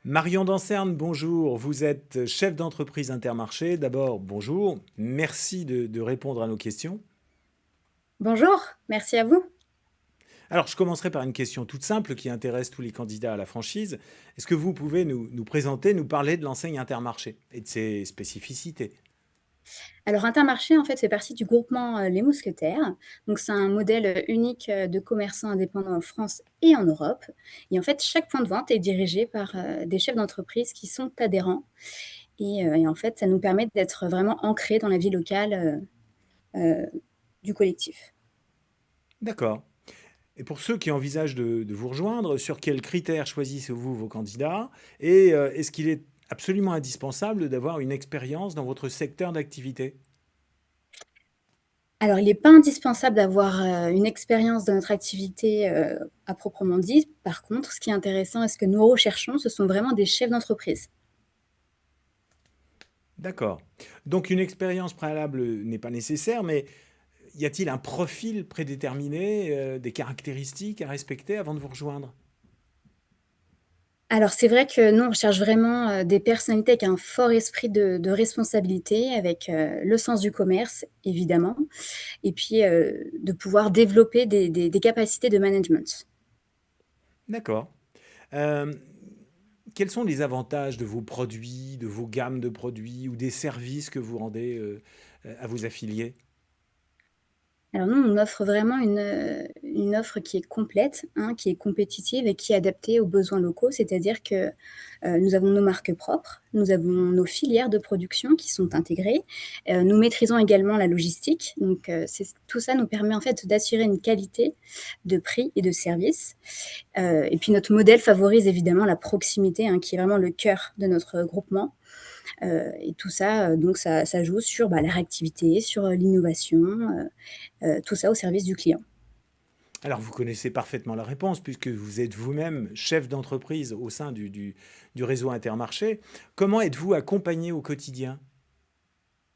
Marion Dancerne, bonjour. Vous êtes chef d'entreprise Intermarché. D'abord, bonjour. Merci de répondre à nos questions. Bonjour, merci à vous. Alors, je commencerai par une question toute simple qui intéresse tous les candidats à la franchise. Est-ce que vous pouvez nous présenter, nous parler de l'enseigne Intermarché et de ses spécificités? Alors Intermarché, en fait, fait partie du groupement Les Mousquetaires. Donc c'est un modèle unique de commerçants indépendants en France et en Europe. Et en fait, chaque point de vente est dirigé par des chefs d'entreprise qui sont adhérents. Et en fait, ça nous permet d'être vraiment ancrés dans la vie locale du collectif. D'accord. Et pour ceux qui envisagent de vous rejoindre, sur quels critères choisissez-vous vos candidats? Et est-ce qu'il est absolument indispensable d'avoir une expérience dans votre secteur d'activité? Alors, il n'est pas indispensable d'avoir une expérience dans notre activité à proprement dit. Par contre, ce qui est intéressant et ce que nous recherchons, ce sont vraiment des chefs d'entreprise. D'accord. Donc une expérience préalable n'est pas nécessaire, mais y a-t-il un profil prédéterminé, des caractéristiques à respecter avant de vous rejoindre? Alors c'est vrai que nous, on recherche vraiment, des personnalités avec un fort esprit de responsabilité, avec, le sens du commerce évidemment et puis, de pouvoir développer des capacités de management. D'accord. Hem, Quels sont les avantages de vos produits, de vos gammes de produits ou des services que vous rendez, à vos affiliés? Alors nous, on offre vraiment une offre qui est complète, hein, qui est compétitive et qui est adaptée aux besoins locaux. C'est-à-dire que, nous avons nos marques propres, nous avons nos filières de production qui sont intégrées, nous maîtrisons également la logistique. Donc, c'est tout ça nous permet en fait d'assurer une qualité de prix et de service. Et puis notre modèle favorise évidemment la proximité, hein, qui est vraiment le cœur de notre groupement. Et tout ça, donc ça joue sur, bah, la réactivité, sur, l'innovation, tout ça au service du client. Alors vous connaissez parfaitement la réponse puisque vous êtes vous-même chef d'entreprise au sein du réseau Intermarché. Comment êtes-vous accompagné au quotidien?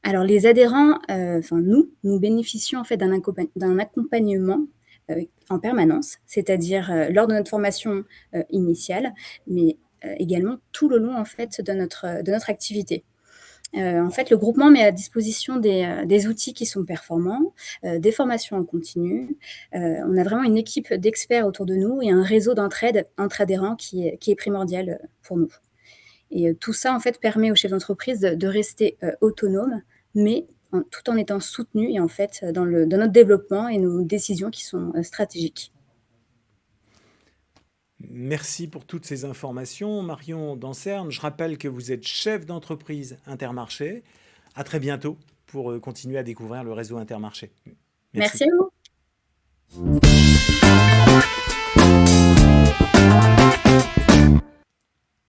Alors les adhérents, enfin nous bénéficions en fait d'un accompagnement, en permanence, c'est-à-dire, lors de notre formation, initiale, mais, également tout le long en fait de notre activité. En fait, le groupement met à disposition des outils qui sont performants, des formations en continu. On a vraiment une équipe d'experts autour de nous et un réseau d'entraide entre adhérents qui est primordial, pour nous. Et tout ça, en fait, permet aux chefs d'entreprise de rester, autonomes, mais tout en étant soutenus et en fait, dans notre développement et nos décisions qui sont, stratégiques. Merci pour toutes ces informations, Marion Dancerne. Je rappelle que vous êtes chef d'entreprise Intermarché. À très bientôt pour continuer à découvrir le réseau Intermarché. Merci Merci. à vous.